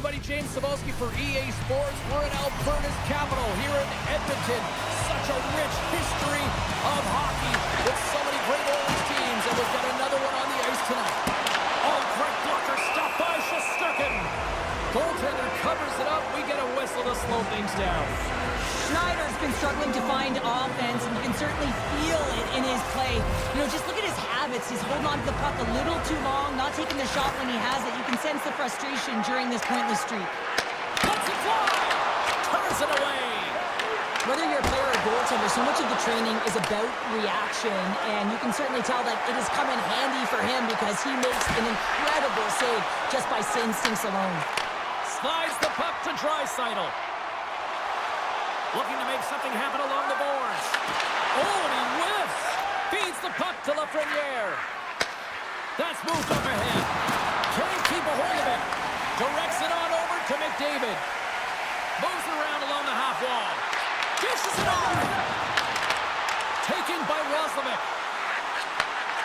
everybody, James Cebulski for EA Sports. We're in Alberta's capital here in Edmonton. Such a rich history of hockey with so many great Oilers teams, and we've got another one on the ice tonight. Oh, great blocker, stopped by Shesterkin. Goaltender covers it up. We get a whistle to slow things down. Schneider's been struggling to find offense, and you can certainly feel it in his play. You know, just look at his habits. He's holding on to the puck a little too long, not taking the shot when he has it. You can sense the frustration during this pointless streak. Lets it fly! Turns it away! Whether you're a player or a goaltender, so much of the training is about reaction, and you can certainly tell that it has come in handy for him because he makes an incredible save just by instincts alone. Slides the puck to Draisaitl. Looking to make something happen along the boards. Oh, and he whiffs. Feeds the puck to Lafreniere. That's moved overhead. Can't keep a hold of it. Directs it on over to McDavid. Moves around along the half wall. Dishes it on. Taken by Roslovic.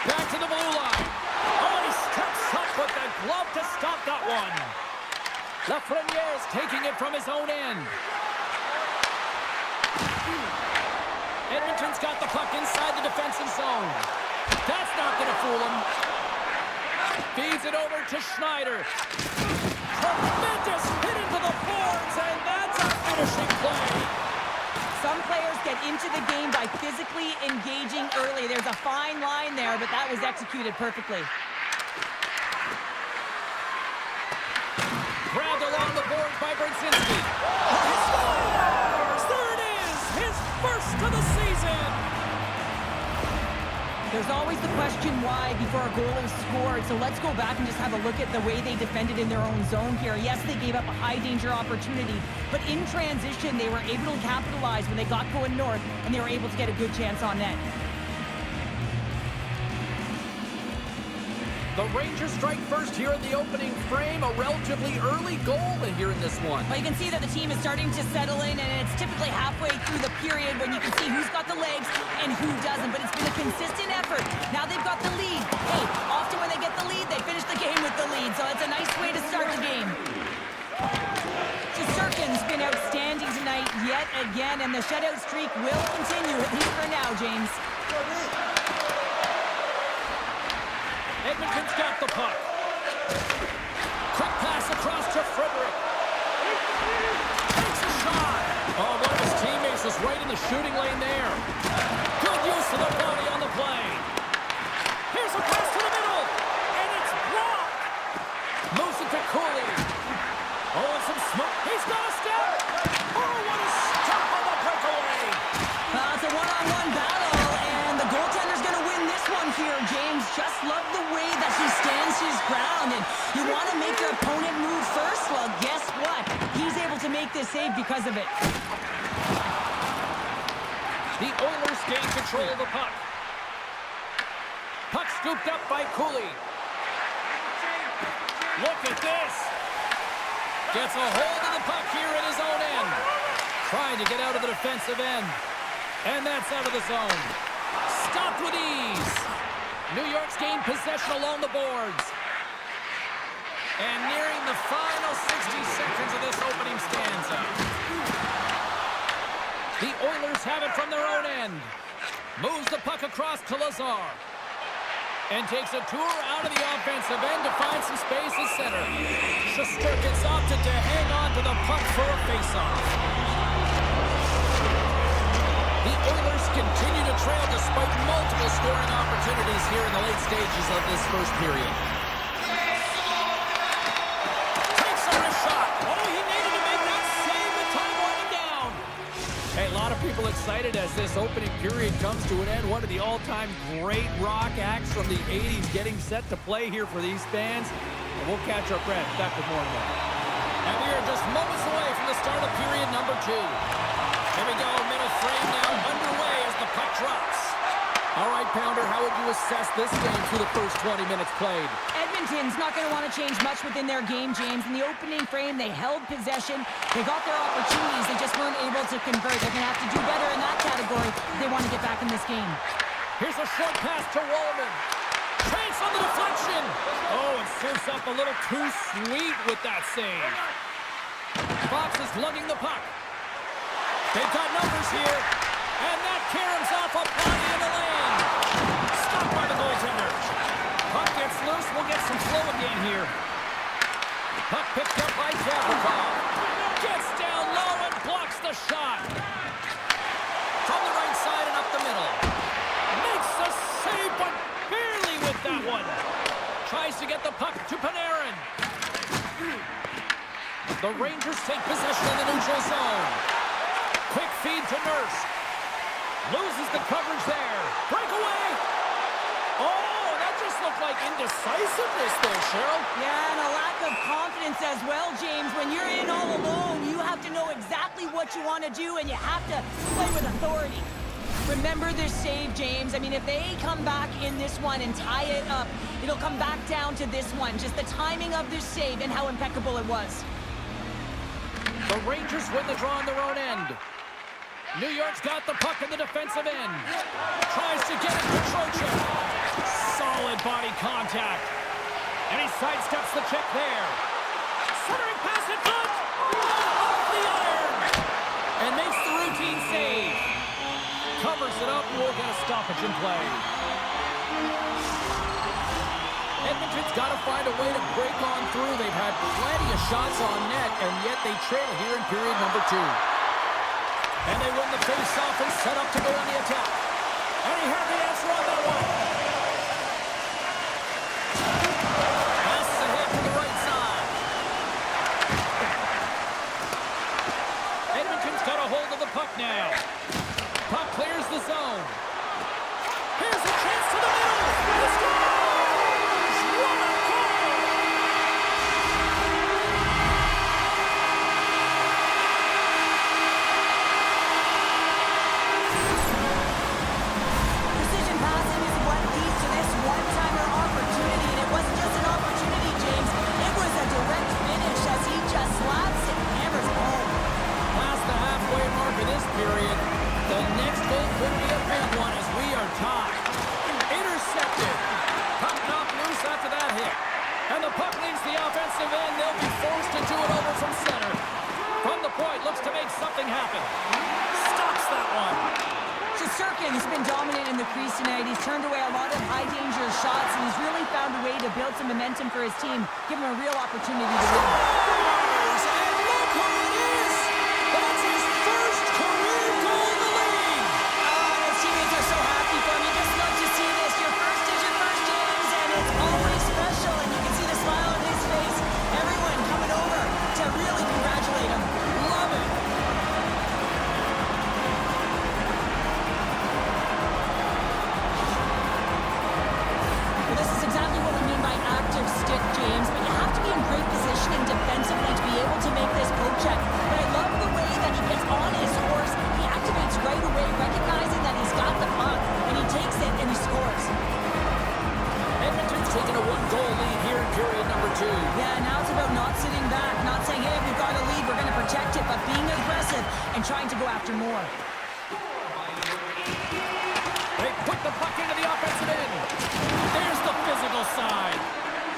Back to the blue line. Oh, he steps up with the glove to stop that one. Lafreniere is taking it from his own end. Edmonton's got the puck inside the defensive zone. That's not going to fool him. Feeds it over to Schneider. Tremendous hit into the boards, and that's a finishing play. Some players get into the game by physically engaging early. There's a fine line there, but that was executed perfectly. Grabbed along the boards by Brzezinski. He scores! There it is! His first of the season! There's always the question why before a goal is scored, so let's go back and just have a look at the way they defended in their own zone here. Yes, they gave up a high-danger opportunity, but in transition, they were able to capitalize when they got going north, and they were able to get a good chance on net. The Rangers strike first here in the opening frame. A relatively early goal here in this one. Well, you can see that the team is starting to settle in, and it's typically halfway through the period when you can see who's got the legs and who doesn't. But it's been a consistent effort. Now they've got the lead. Hey, often when they get the lead, they finish the game with the lead. So it's a nice way to start the game. Shesterkin's been outstanding tonight yet again, and the shutout streak will continue, at least for now, James. Edmonton's got the puck. Quick pass across to Frederick. Takes a shot. Oh, one of his teammates is right in the shooting lane there. Good use of the body on the play. Here's a pass to the middle, and it's blocked. Moves it to Cooley. Oh, and some smoke. He's got a step. Oh, what a stop on the breakaway. It's a one-on-one battle, and the goaltender's going to win this one here, James. Just love the way that he stands his ground, and you want to make your opponent move first? Well, guess what? He's able to make this save because of it. The Oilers gain control of the puck. Puck scooped up by Cooley. Look at this. Gets a hold of the puck here at his own end. Trying to get out of the defensive end. And that's out of the zone. Stopped with ease. New York's gained possession along the boards. And nearing the final 60 seconds of this opening stanza. The Oilers have it from their own end. Moves the puck across to Lazar. And takes a tour out of the offensive end to find some space at center. Shesterkin's opted to hang on to the puck for a faceoff. The Oilers continue to trail despite multiple scoring opportunities here in the late stages of this first period. Takes a wrist shot. Oh, he needed to make that save with time winding down. Hey, a lot of people excited as this opening period comes to an end. One of the all-time great rock acts from the 80s getting set to play here for these fans. And we'll catch our breath. Back with more in a moment. And we are just moments away from the start of period number 2. Here we go, middle frame now underway as the puck drops. All right, Pounder, how would you assess this game through the first 20 minutes played? Edmonton's not going to want to change much within their game, James. In the opening frame, they held possession. They got their opportunities. They just weren't able to convert. They're going to have to do better in that category if they want to get back in this game. Here's a short pass to Wallman. Chance on the deflection. Oh, and serves up a little too sweet with that save. Fox is lugging the puck. They've got numbers here. And that caroms off a body in the lane. Stopped by the goaltender. Puck gets loose. We'll get some flow again here. Puck picked up by Gavrikov. Gets down low and blocks the shot. From the right side and up the middle. Makes the save, but barely with that one. Tries to get the puck to Panarin. The Rangers take possession in the neutral zone. Quick feed to Nurse. Loses the coverage there. Breakaway. Oh, that just looked like indecisiveness there, Cheryl. Yeah, and a lack of confidence as well, James. When you're in all alone, you have to know exactly what you want to do, and you have to play with authority. Remember this save, James. I mean, if they come back in this one and tie it up, it'll come back down to this one. Just the timing of this save and how impeccable it was. The Rangers win the draw on their own end. New York's got the puck in the defensive end. Tries to get it to Trocheck. Solid body contact. And he sidesteps the check there. Centering pass in front. Off the iron. And makes the routine save. Covers it up. We'll get a stoppage in play. Edmonton's got to find a way to break on through. They've had plenty of shots on net, and yet they trail here in period number 2. And they win the face-off and set up to go on the attack. And he had the answer on that one. Passes ahead to the right side. Edmonton's got a hold of the puck now. Puck clears the zone. Here's a chance to the middle. He scores! What a goal! Precision passing is what leads to this one-timer opportunity, and it wasn't just an opportunity, James. It was a direct finish as he just slaps it and hammers home. Past the halfway mark of this period, the next goal could be a big one as we are tied. Intercepted. Puck knocked loose after that hit. And the puck leaves the offensive end. They'll be forced to do it over from center. From the point, looks to make something happen. Stops that one. Shesterkin's been dominant in the crease tonight. He's turned away a lot of high-danger shots, and he's really found a way to build some momentum for his team, give him a real opportunity to win. And look who it is! That's his first career goal in the league! Oh, his teammates are so happy for him. You just love to see this. Your first is your first, James, and it's always special, and you can see the smile on his face. Everyone coming over to really congratulate him. Love it! Well, this is exactly what we mean by active stick, James, but you have to be in great positioning defensively to be able to make this poke check. But I love the way that he gets on his horse. He activates right away, recognizing that he's got the puck, and he takes it and he scores. Edmonton's taken a one-goal lead here in period number 2. Yeah, now it's about not sitting back, not saying, hey, we've got a lead, we're going to protect it, but being aggressive and trying to go after more. They put the puck into the offensive end. There's the physical side.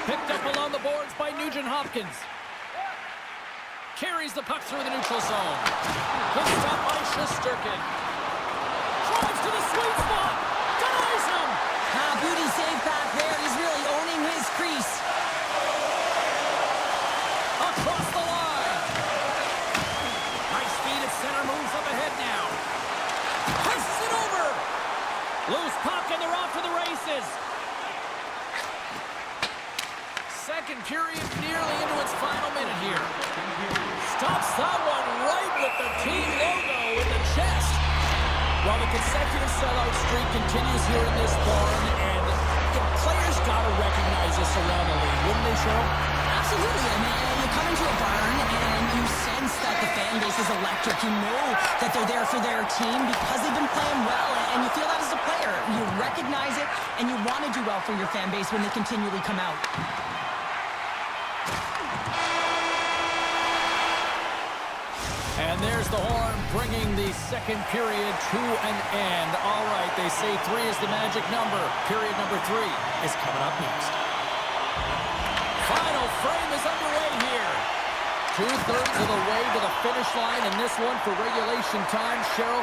Picked up along the boards by Nugent-Hopkins. Carries the puck through the neutral zone. Good stop by Shesterkin. Drives to the sweet spot. Denies him. Beauty save back there. He's really owning his crease. Across the line. Nice feed at center. Moves up ahead now. Passes it over. Loose puck and they're off to the races. Second period nearly into its final minute here. Stops that one right with the team logo in the chest. While the consecutive sellout streak continues here in this barn, and the players got to recognize this around the league, wouldn't they, Cheryl? Absolutely. I mean, you come into a barn and you sense that the fan base is electric. You know that they're there for their team because they've been playing well, and you feel that as a player. You recognize it, and you want to do well for your fan base when they continually come out. And there's the horn bringing the second period to an end. All right, they say 3 is the magic number. Period number 3 is coming up next. Final frame is underway here. 2/3 of the way to the finish line in this one for regulation time. Cheryl,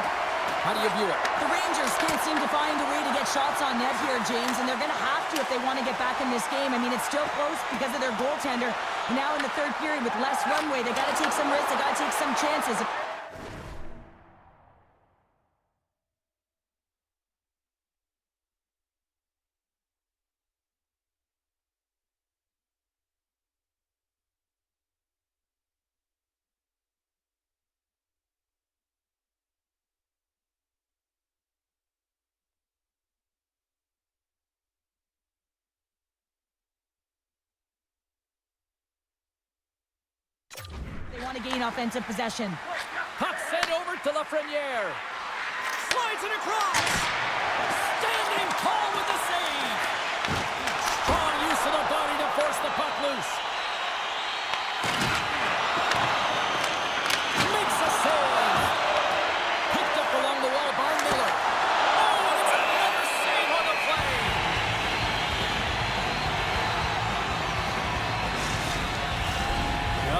how do you view it? The Rangers can't seem to find a way to get shots on net here, James, and they're going to have to if they want to get back in this game. I mean, it's still close because of their goaltender. Now in the third period with less runway, they got to take some risks, they got to take some chances. They want to gain offensive possession. Puck sent over to Lafreniere. Slides it across. Standing tall with the save. Strong use of the body to force the puck loose. Makes a save. Picked up along the wall by Miller. Oh, and it's another save on the play.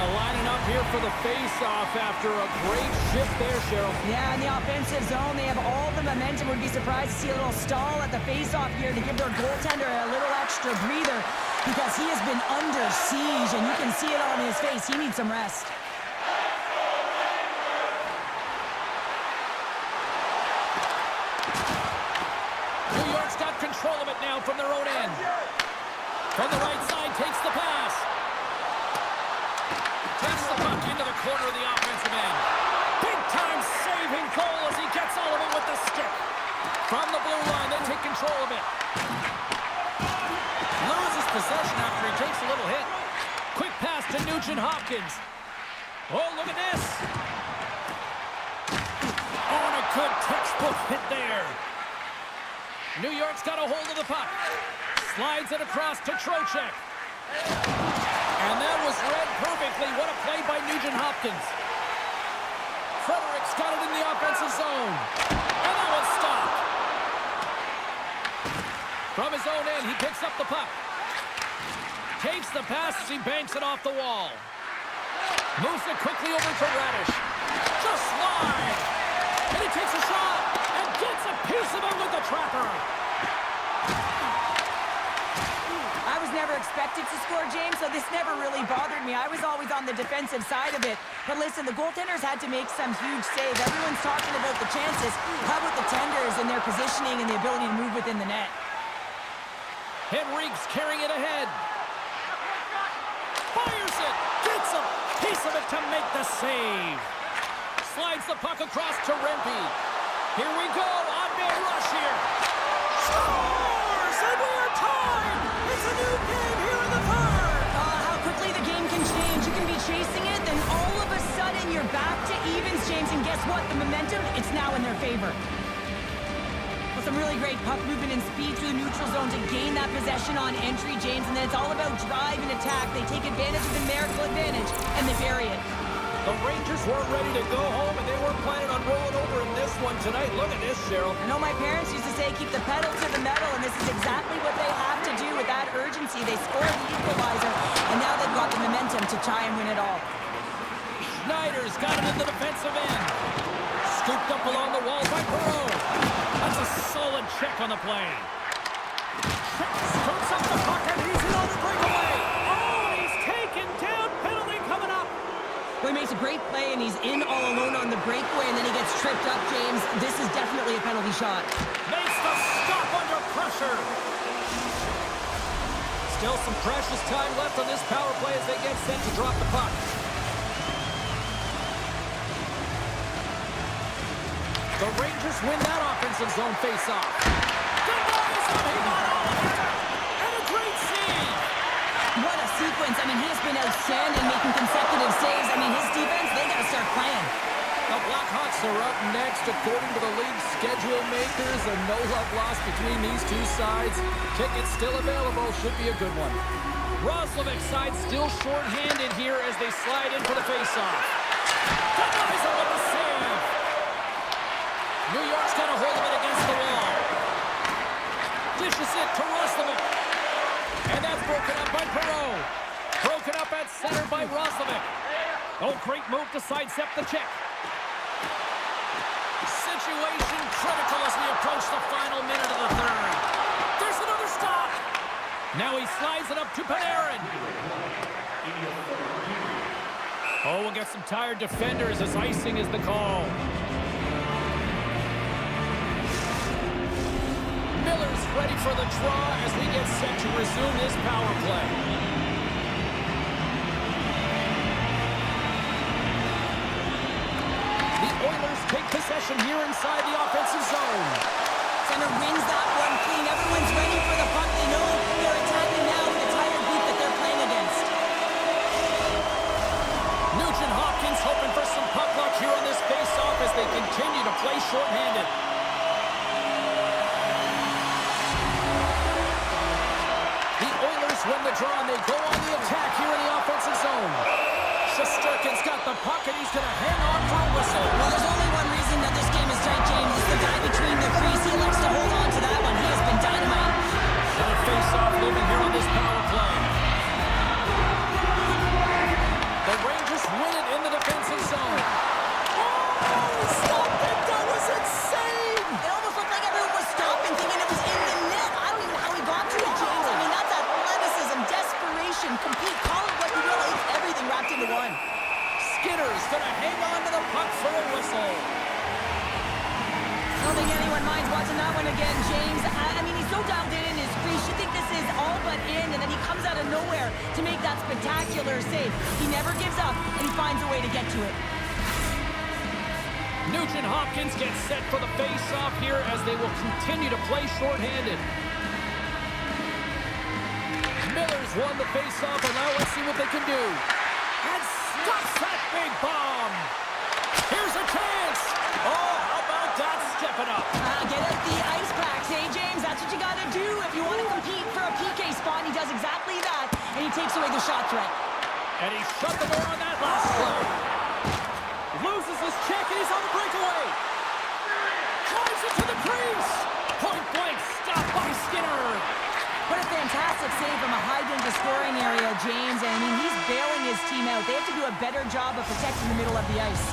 Lining up here for the face-off after a great shift there, Cheryl. Yeah, in the offensive zone, they have all the momentum. Would be surprised to see a little stall at the face-off here to give their goaltender a little extra breather because he has been under siege, and you can see it on his face. He needs some rest. New York's got control of it now from their own end. From the right side, takes the pass. Takes the puck into the corner of the offensive end. Big-time saving goal as he gets all of it with the stick. From the blue line, they take control of it. Loses possession after he takes a little hit. Quick pass to Nugent Hopkins. Oh, look at this. Oh, and a good textbook hit there. New York's got a hold of the puck. Slides it across to Trocheck. And that was read perfectly. What a play by Nugent Hopkins. Fredericks got it in the offensive zone. And that was stopped. From his own end, he picks up the puck. Takes the pass as he banks it off the wall. Moves it quickly over to Radish. Just wide. And he takes a shot and gets a piece of it with the trapper. I was never expected to score, James, so this never really bothered me. I was always on the defensive side of it. But listen, the goaltenders had to make some huge saves. Everyone's talking about the chances. How about the tenders and their positioning and the ability to move within the net? Henrique's carrying it ahead. Fires it. Gets a piece of it to make the save. Slides the puck across to Rempe. Here we go. On-man rush here. Scores! And we are tied! It's a new game here in the third! How quickly the game can change. You can be chasing it, then all of a sudden you're back to evens, James. And guess what? The momentum, it's now in their favor. With some really great puck movement and speed through the neutral zone to gain that possession on entry, James. And then it's all about drive and attack. They take advantage of the numerical advantage, and they bury it. The Rangers weren't ready to go home, and they weren't planning on rolling over in this one tonight. Look at this, Cheryl. I know my parents used to say, keep the pedal to the metal, and this is exactly what they have to do with that urgency. They scored the equalizer, and now they've got the momentum to try and win it all. Schneider's got it in the defensive end. Scooped up along the wall by Perreault. That's a solid check on the play. Scoops up the puck, and he's in on the breakaway. Oh, he's taken down. Penalty coming up. Well, he makes a great play, and he's in all alone on the breakaway, and then he gets tripped up, James. This is definitely a penalty shot. Makes the stop under pressure. Still some precious time left on this power play as they get set to drop the puck. The Rangers win that offensive zone face-off. Denies him, he got all of it. And a great save. What a sequence. I mean, he has been outstanding making consecutive saves. I mean, his defense, they got to start playing. The Blackhawks are up next. According to the league schedule makers, a no-love loss between these two sides. Tickets still available. Should be a good one. Roslovic's side still short-handed here as they slide in for the face-off. Denies him with the save. New York's got a hold of it against the wall. Dishes it to Roslovic. And that's broken up by Perreault. Broken up at center by Roslovic. Oh, great move to sidestep the check. Situation critical as we approach the final minute of the third. There's another stop. Now he slides it up to Panarin. Oh, we'll get some tired defenders as icing is the call. Miller's ready for the draw as we get set to resume this power play. The Oilers take possession here inside the offensive zone. Center wins that one clean. Everyone's ready for the puck. They know they're attacking now with the tired group that they're playing against. Nugent Hopkins hoping for some puck luck here on this face-off as they continue to play shorthanded. The Oilers win the draw and they go on the attack here in the offensive zone. Shesterkin's got the puck and he's going to hang on for a whistle. Well, there's only one reason that this game is tight, James. It's the guy between the crease. He elects to hold on to that one. He has been dynamite. Another face-off moving here on this power play. The Rangers win it in the defensive zone. Oh, stop it! That was insane! It almost looked like everyone was stopping, thinking it was in the net. I don't even know how he got to it, James. I mean, that's athleticism, desperation, compete, call it what you will. It's everything wrapped into one. Skinner's gonna hang on to the puck for a whistle. I don't think anyone minds watching that one again, James. I mean, he's so dialed in his crease. You think this is all but in, and then he comes out of nowhere to make that spectacular save. He never gives up, and he finds a way to get to it. Nugent Hopkins gets set for the face-off here as they will continue to play shorthanded. Miller's won the face-off, and now let's see what they can do. And stops that big bomb. Here's a chance. Oh, how about that stepping up? Get out the ice packs, hey, James? That's what you got to do if you want to compete for a PK spot. He does exactly that, and he takes away the shot threat. And he shut the door on that last play. Loses his check, and he's on the breakaway. Drives it to the crease. Point blank, stopped by Skinner. What a fantastic save from a high-danger scoring area, James. And I mean, he's bailing his team out. They have to do a better job of protecting the middle of the ice.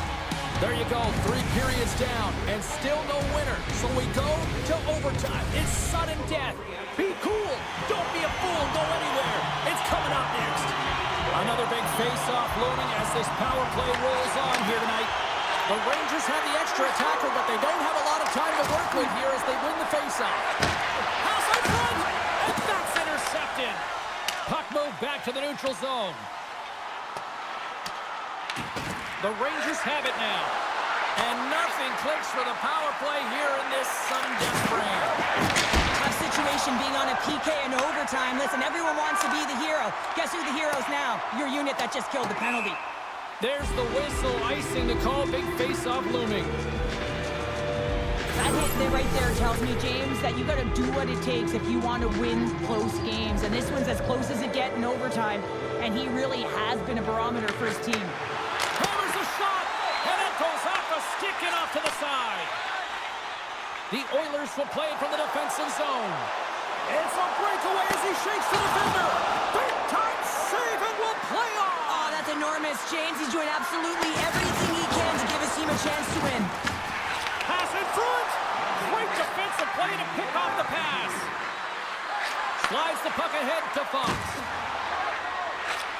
There you go, 3 periods down, and still no winner. So we go to overtime. It's sudden death. Be cool. Don't be a fool. Go anywhere. It's coming up next. Another big face-off looming as this power play rolls on here tonight. The Rangers have the extra attacker, but they don't have a lot of time to work with here as they win the face-off. Pass in front, and that's intercepted. Puck moved back to the neutral zone. The Rangers have it now. And nothing clicks for the power play here in this sudden death frame. Tough situation being on a PK in overtime. Listen, everyone wants to be the hero. Guess who the hero is now? Your unit that just killed the penalty. There's the whistle, icing the call, big face-off looming. That hit there right there tells me, James, that you got to do what it takes if you want to win close games. And this one's as close as it gets in overtime. And he really has been a barometer for his team. Hammers a shot, and it goes off a stick and off to the side. The Oilers will play it from the defensive zone. It's a breakaway as he shakes the defender. Big-time save and will play on. Oh, that's enormous, James. He's doing absolutely everything he can to give his team a chance to win. Pass in front. Great defensive play to pick off the pass. Slides the puck ahead to Fox.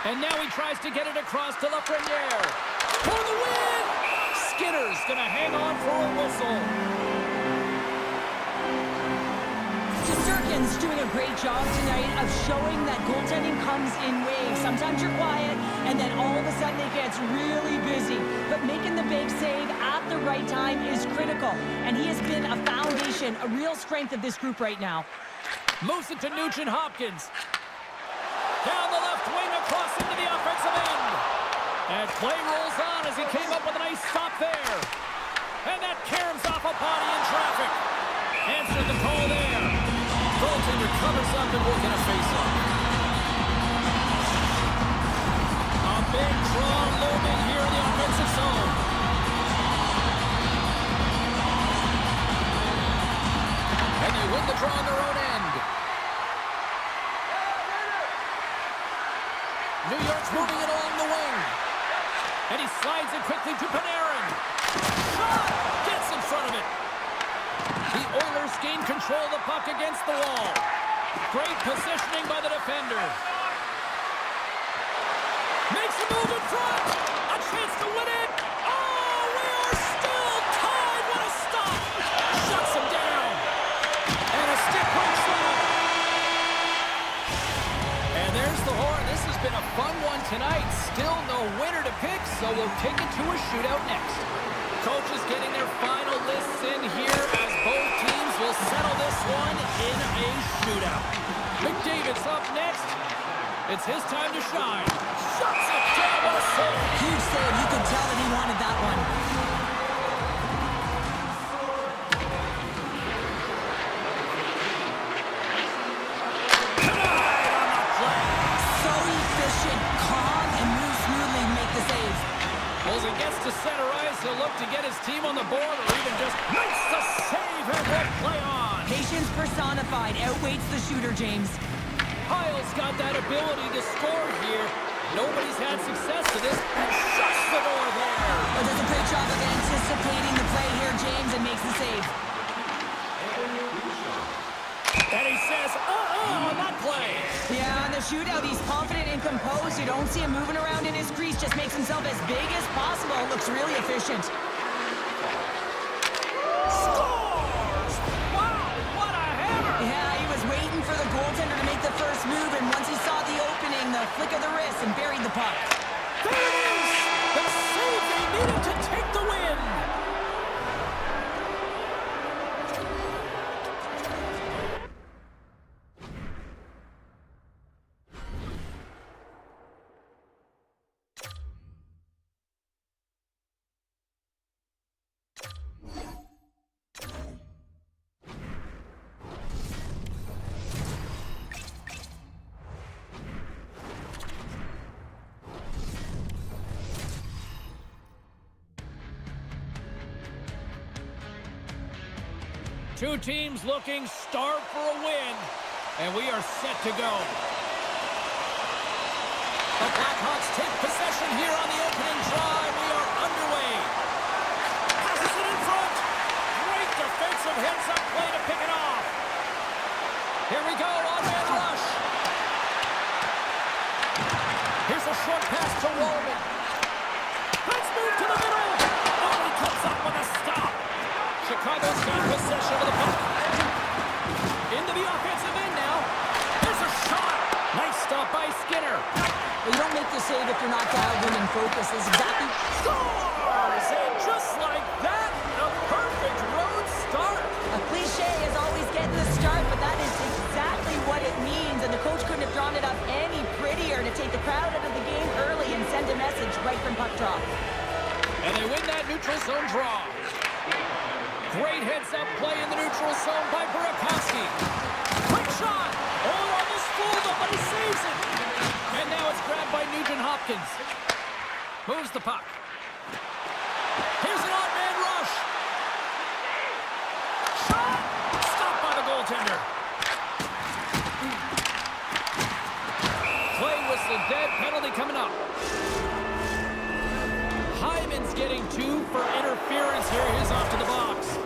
And now he tries to get it across to Lafreniere. For the win! Skinner's going to hang on for a whistle. Shesterkin's doing a great job tonight of showing that goaltending comes in waves. Sometimes you're quiet, and then all of a sudden it gets really busy. But making the big save at the right time is critical. And he has been a foundation, a real strength of this group right now. Moves it to Nugent Hopkins. Down the left wing across into the offensive end. And play rolls on as he came up with a nice stop there. And that caroms off a body in traffic. Answered the call there. Goaltender covers up and will get a face-off. A big draw looming here in the offensive zone. And they win the draw on their own end. New York's moving it along the wing. And he slides it quickly to Panarin. Shot! Gets in front of it. The Oilers gain control of the puck against the wall. Great positioning by the defender. Makes a move in front. A chance to win it. Oh, we are still tied. What a stop. Shuts him down. And a stick breaks up. And there's the horn. This has been a fun one tonight. Still no winner to pick, so we'll take it to a shootout next. Coaches getting their final lists in here as both teams will settle this one in a shootout. McDavid's up next. It's his time to shine. Shuts it down. What a save. Huge save. You could tell that he wanted that one. Denied on the play. So efficient, calm, and moves smoothly to make the save. As he gets to center ice, he'll look to get his team on the board or even just makes the save and will play on. Patience personified outweighs the shooter, James. Hyle's got that ability to score here. Nobody's had success to this and shuts the door there. But does a great job of anticipating the play here, James, and makes the save. And he says, on that play. Yeah, on the shootout, he's confident and composed. You don't see him moving around in his crease. Just makes himself as big as possible. Looks really efficient. Scores! Wow, what a hammer! Yeah, he was waiting for the goaltender to make the first move, and once he saw the opening, the flick of the wrist, and buried the puck. There it is! The save they needed to take the win! Two teams looking starved for a win, and we are set to go. The Blackhawks take possession here on the opening drive. We are underway. Passes it in front. Great defensive heads-up play to pick it off. Here we go, on-man rush. Here's a short pass to Wallman. Let's move to the middle. Oh, he comes up with a stop. Chicago's got possession of the puck. Into the offensive end now. There's a shot. Nice stop by Skinner. Well, you don't make the save if you're not dialed in and focused. Is exactly. Scores! And just like that, a perfect road start. A cliche is always getting the start, but that is exactly what it means. And the coach couldn't have drawn it up any prettier to take the crowd out of the game early and send a message right from puck drop. And they win that neutral zone draw. Great heads-up play in the neutral zone by Burakovsky. Quick shot! Oh, almost fooled him, but he saves it. And now it's grabbed by Nugent-Hopkins. Moves the puck. Here's an odd-man rush. Shot! Stopped by the goaltender. Play whistle dead. Penalty coming up. Hyman's getting 2 for interference here. He's off to the box.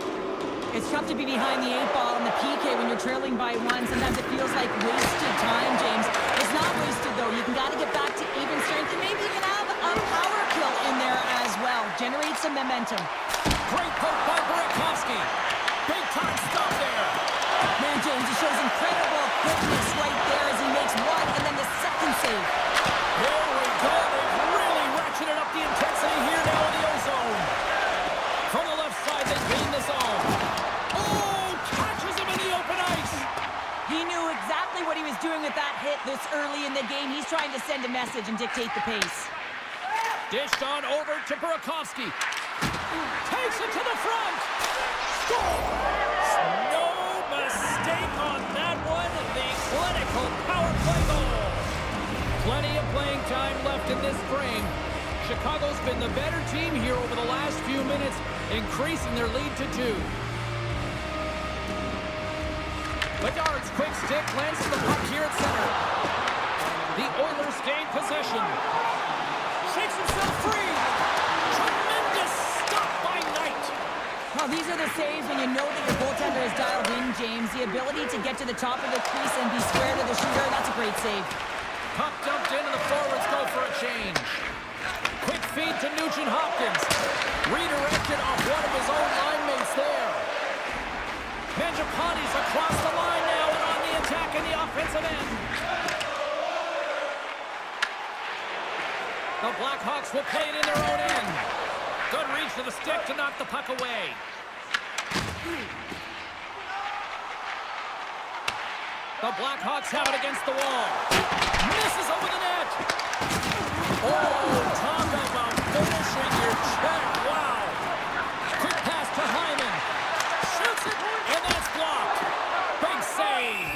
It's tough to be behind the 8-ball in the PK when you're trailing by 1. Sometimes it feels like wasted time, James. It's not wasted, though. You can got to get back to even strength and maybe even have a power kill in there as well. Generate some momentum. Great poke by Burakovsky. Big time stop there. Man, James, he shows incredible quickness right there as he makes one and then the second save. Here we go. They've really ratcheted up the intensity here now in the O-zone. From the left side, they gain the zone. Oh, catches him in the open ice. He knew exactly what he was doing with that hit this early in the game. He's trying to send a message and dictate the pace. Dished on over to Burakovsky. Takes it to the front. Scores! No mistake on that one. The clinical power play goal. Plenty of playing time left in this frame. Chicago's been the better team here over the last few minutes, increasing their lead to 2. Bedard's quick stick lands to the puck here at center. The Oilers gain possession. Shakes himself free. the saves when you know that your goaltender is dialed in, James. The ability to get to the top of the crease and be square to the shooter, that's a great save. Puck dumped in and the forwards go for a change. Quick feed to Nugent Hopkins. Redirected off one of his own line mates there. Mangiapane's across the line now and on the attack in the offensive end. The Blackhawks will play it in their own end. Good reach to the stick to knock the puck away. The Blackhawks have it against the wall. Misses over the net. Oh, talk about finishing your check. Wow. Quick pass to Hyman. Shoots it, and that's blocked. Big save.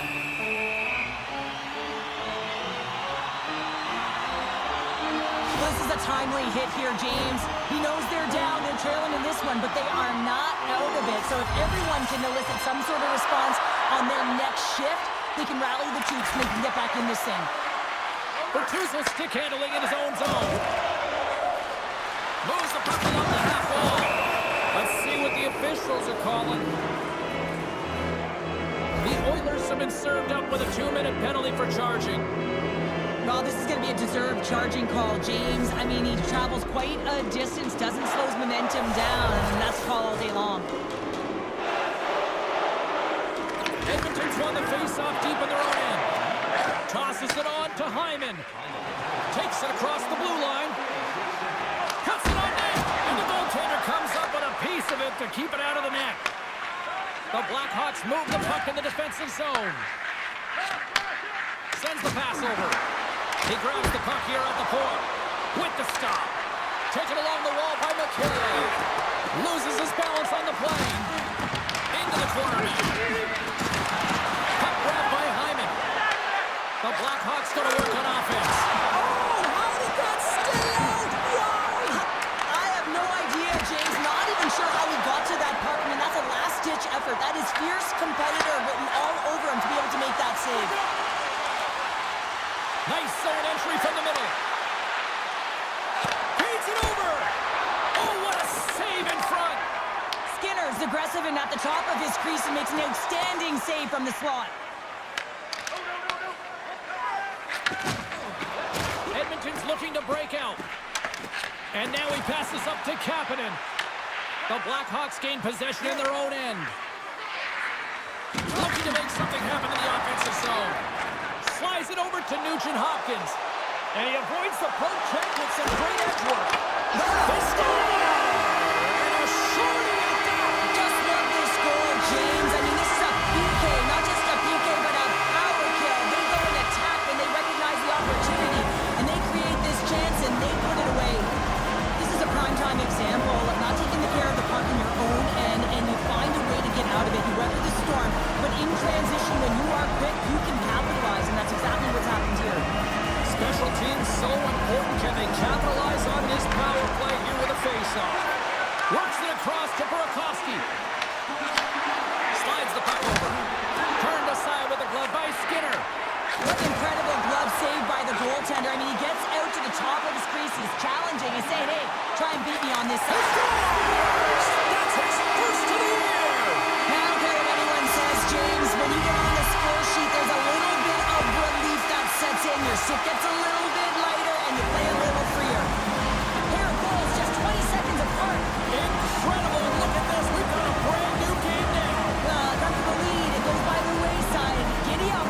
This is a timely hit here, James. He knows they're down. They're trailing in this one, but they are not out of it. So if everyone can elicit some sort of response on their next shift, they can rally the troops and they can get back in this thing. Bertuzzo stick handling in his own zone. Moves the puck along the half wall. Let's see what the officials are calling. The Oilers have been served up with a 2-minute penalty for charging. Well, this is going to be a deserved charging call, James. I mean, he travels quite a distance, doesn't slow his momentum down, and that's a call all day long. Edmonton's won the face-off deep in their own end. Tosses it on to Hyman. Takes it across the blue line. Cuts it on net. And the goaltender comes up with a piece of it to keep it out of the net. The Blackhawks move the puck in the defensive zone. Sends the pass over. He grabs the puck here at the point. With the stop. Taken along the wall by McKay. Loses his balance on the plane. Into the corner. Puck grabbed by Hyman. The Blackhawks going to work on offense. Oh, how did that stay out? Wow! I have no idea, James. Not even sure how he got to that puck. I mean, that's a last-ditch effort. That is fierce competitor written all over him to be able to make that save. Nice zone entry from the middle. Feeds it over. Oh, what a save in front. Skinner's aggressive and at the top of his crease and makes an outstanding save from the slot. Edmonton's looking to break out. And now he passes up to Kapanen. The Blackhawks gain possession in their own end. Looking to make something happen in the offensive zone. Slides it over to Nugent Hopkins. And he avoids the poke check with some great edge work. They score! And a shorty at that! Just love this goal, James. I mean, this is a PK, not just a PK, but a power kill. They go and attack when they recognize the opportunity, and they create this chance, and they put it away. This is a primetime example of not taking the care of the puck in your own end, and you find a way to get out of it. You weather the storm, but in transition, when you are quick, you can capitalize, and that's exactly what's happened here. Special teams so important. Can they capitalize on this power play here with a face-off? Works it across to Burakovsky. Slides the puck over. Turned aside with a glove by Skinner. What an incredible glove save by the goaltender. I mean, he gets out to the top of his crease. He's challenging. He's saying, hey, try and beat me on this side. That's his first of the year. I don't care what anyone says, James. When you get on the score sheet, there's a little bit of relief that sets in. Your stick gets a little bit lighter, and you play a little freer. A pair of goals just 20 seconds apart. Incredible. Look at this. We've got a brand new game now. Comfortable lead. It goes by the wayside. Giddy up.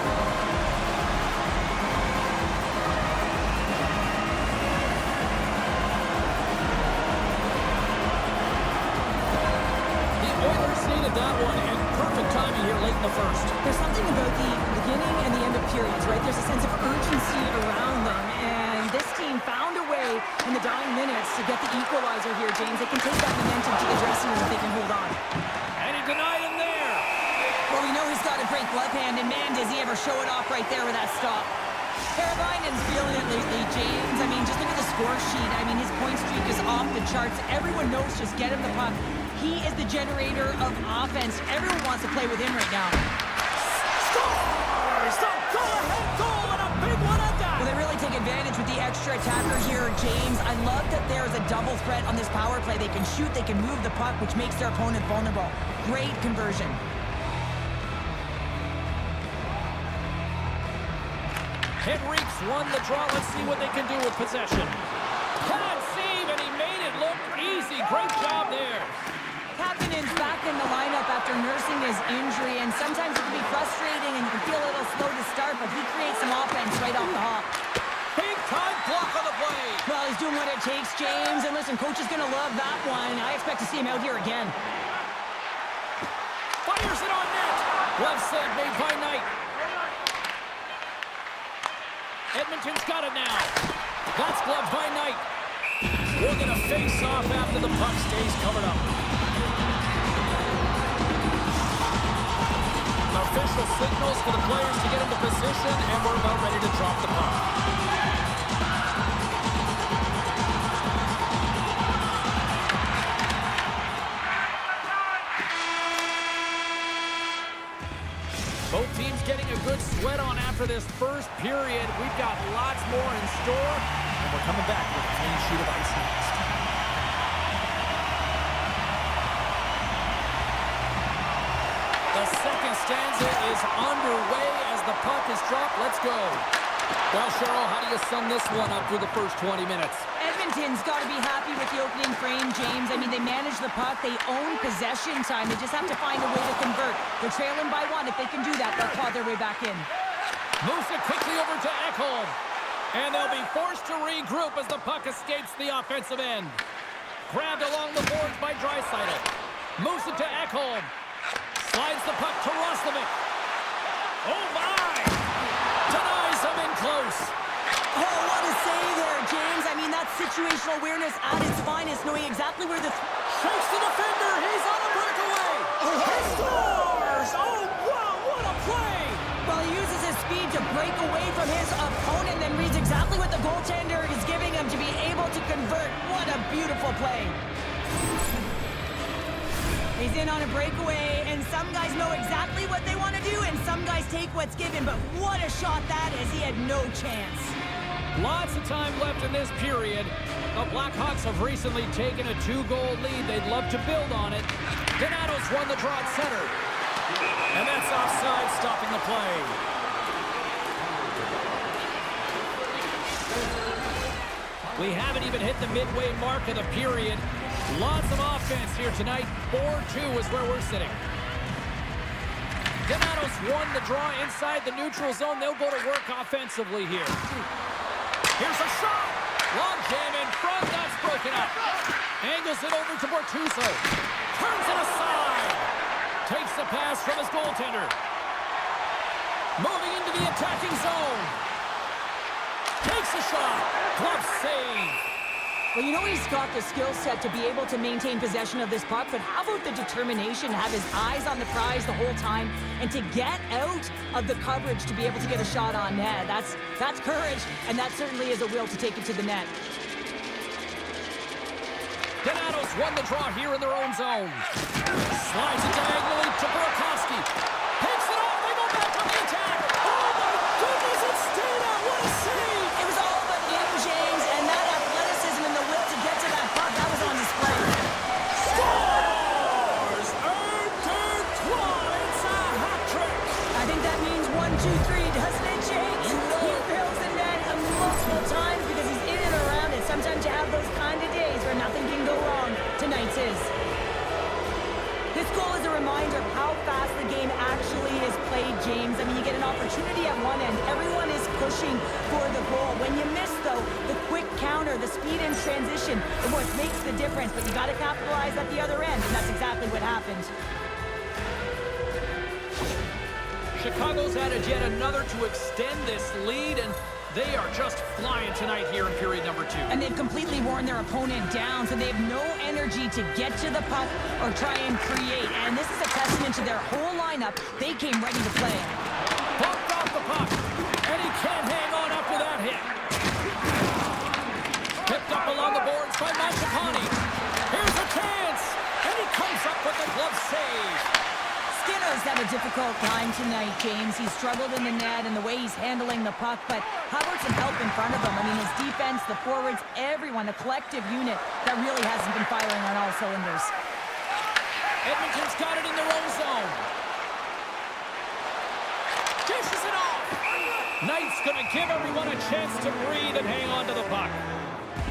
The Oilers needed that one, and perfect timing here late in the first. There's something about the beginning and the end of periods, right? There's a sense of urgency around them, and this team found a way in the dying minutes to get the equalizer here, James. They can take that momentum to the dressing room if they can hold on. And he denied him there. Well, we know he's got a great glove hand, and man, does he ever show it off right there with that stop. Karavainen's feeling it lately, James. I mean, just look at the score sheet. I mean, his point streak is off the charts. Everyone knows just get him the puck. He is the generator of offense. Everyone wants to play with him right now. Scores! The go-ahead goal and a big one at that! Well, they really take advantage with the extra attacker here, James. I love that there's a double threat on this power play. They can shoot, they can move the puck, which makes their opponent vulnerable. Great conversion. Henrique's won the draw. Let's see what they can do with possession. Hot save, and he made it look easy. Great job there. Kapanen's back in the lineup after nursing his injury, and sometimes it can be frustrating and you can feel a little slow to start, but he creates some offense right off the hop. Big time block on the play. Well, he's doing what it takes, James, and listen, coach is going to love that one. I expect to see him out here again. Fires it on net. Glove save made by Knight. Edmonton's got it now. That's gloved by Knight. We're going to face off after the puck stays covered up. Official signals for the players to get into position, and we're about ready to drop the puck. Both teams getting a good sweat on after this first period. We've got lots more in store, and we're coming back with a clean sheet of ice next. The second stanza is underway as the puck is dropped. Let's go. Well, Cheryl, how do you sum this one up through the first 20 minutes? Edmonton's got to be happy with the opening frame, James. I mean, they manage the puck. They own possession time. They just have to find a way to convert. They're trailing by one. If they can do that, they'll claw their way back in. Moves it quickly over to Ekholm. And they'll be forced to regroup as the puck escapes the offensive end. Grabbed along the boards by Draisaitl. Moves it to Ekholm. Slides the puck to Roslovic. Oh, my! Denies him in close. Oh, what a save there, James. I mean, that's situational awareness at its finest, knowing exactly where the... Shakes the defender. He's on a breakaway. He scores! Oh, wow, what a play! Well, he uses his speed to break away from his opponent, then reads exactly what the goaltender is giving him to be able to convert. What a beautiful play. He's in on a breakaway, and some guys know exactly what they want to do, and some guys take what's given, but what a shot that is. He had no chance. Lots of time left in this period. The Blackhawks have recently taken a 2-goal lead. They'd love to build on it. Donato's won the draw at center. And that's offside, stopping the play. We haven't even hit the midway mark of the period. Lots of offense here tonight. 4-2 is where we're sitting. Donato's won the draw inside the neutral zone. They'll go to work offensively here. Here's a shot. Long jam in front. That's broken up. Angles it over to Bortuzzo. Turns it aside. Takes the pass from his goaltender. Moving into the attacking zone. Takes a shot. Glove save. Well, you know he's got the skill set to be able to maintain possession of this puck, but how about the determination to have his eyes on the prize the whole time and to get out of the coverage to be able to get a shot on net? That's courage, and that certainly is a will to take it to the net. Donato's won the draw here in their own zone. Slides it diagonally to Burakovsky. Takes it off. They go back on the attack. Oh, my goodness, it's stayed out. What a save. It was all but him, James, and that athleticism and the will to get to that puck, that was on display. Scores! Earned It's a hat trick. I think that means 1, 2, 3, doesn't it, James? He fills the net multiple times because he's in and around it. Sometimes you have those kind of days where nothing can go wrong. Tonight's is. This goal is a reminder of how fast the game actually is played, James. I mean, you get an opportunity at one end. Everyone is pushing for the goal. When you miss, though, the quick counter, the speed in transition, it what makes the difference. But you got to capitalize at the other end, and that's exactly what happened. Chicago's added yet another to extend this lead, and they are just flying tonight here in period number 2. And they've completely worn their opponent down, so they have no energy to get to the puck or try and create. And this is a testament to their whole lineup. They came ready to play. Bumped off the puck, and he can't hang on after that hit. Picked up along the boards by Mangiapane. Here's a chance, and he comes up with a glove save. Skinner's had a difficult time tonight, James. He's struggled in the net and the way he's handling the puck, but how about some help in front of him. I mean, his defense, the forwards, everyone, a collective unit that really hasn't been firing on all cylinders. Edmonton's got it in their own zone. Dishes it off. Knight's going to give everyone a chance to breathe and hang on to the puck.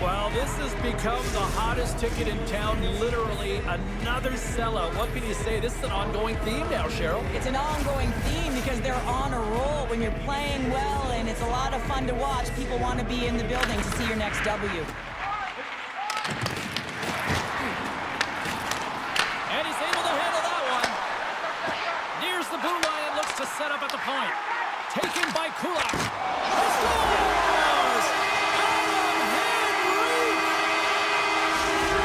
Well, this has become the hottest ticket in town, literally another sellout. What can you say? This is an ongoing theme now, Cheryl. It's an ongoing theme because they're on a roll. When you're playing well and it's a lot of fun to watch, people want to be in the building to see your next W. And he's able to handle that one. Nears the blue line and looks to set up at the point. Taken by Kulak. He scores! Out of hand reach!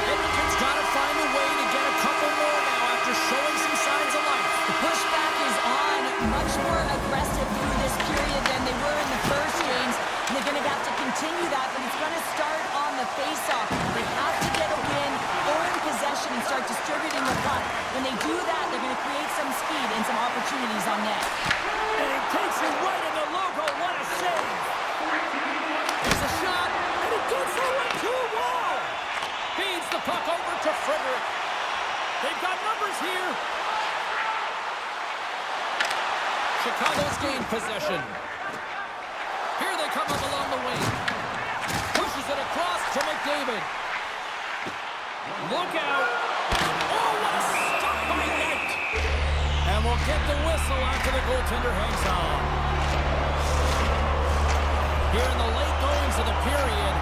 Edmonton's got to find a way to get a couple more now after showing some signs of life. The pushback is on, much more aggressive through this period than they were in the first games. And they're going to have to continue that, but it's going to start on the face-off. They have to get a win, own possession, and start distributing the puck. When they do that, they're going to create some speed and some opportunities on net. And he takes it right in the logo. What a save! It's a shot, and it gets over to a wall. Feeds the puck over to Frederick. They've got numbers here. Chicago's gained possession. Here they come up along the wing. Pushes it across to McDavid. Look out. Oh, what a stop by Knight. And we'll get the whistle after the goaltender hangs on. Here in the late goings of the period,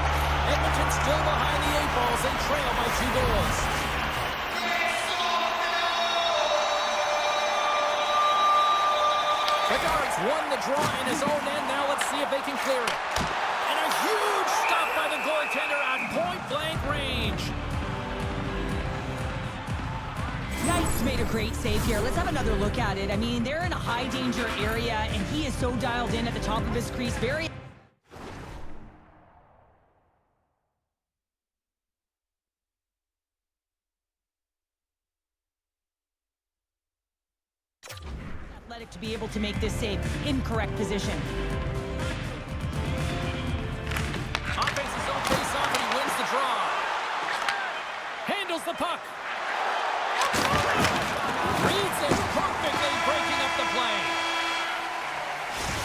Edmonton still behind the 8 balls. They trail by 2 goals. The Guards won the draw in his own end. Now let's see if they can clear it. And a huge stop by the goaltender at point-blank range. Knight's made a great save here. Let's have another look at it. I mean, they're in a high-danger area, and he is so dialed in at the top of his crease. Very athletic to be able to make this save. Incorrect position. Offense his own face-off, and he wins the draw. Handles the puck. Reads it perfectly, breaking up the play.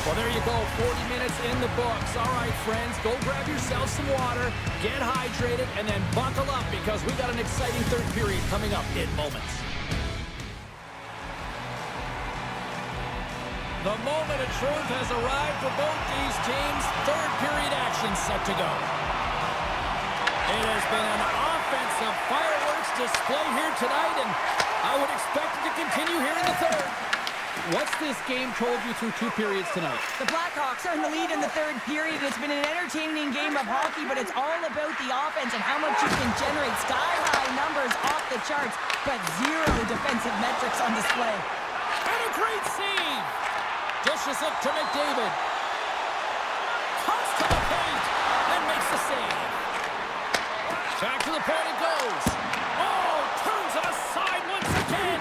Well, there you go, 40 minutes in the books. All right, friends, go grab yourself some water, get hydrated, and then buckle up because we got an exciting third period coming up in moments. The moment of truth has arrived for both these teams. Third period action set to go. It has been an offensive fireworks display here tonight, and I would expect it to continue here in the third. What's this game told you through 2 periods tonight? The Blackhawks are in the lead in the third period. It's been an entertaining game of hockey, but it's all about the offense and how much you can generate. Sky-high numbers off the charts, but zero defensive metrics on display. And a great save! Dishes it to McDavid. Cuts to the paint and makes the save. Back to the point it goes. Oh, turns it aside once again.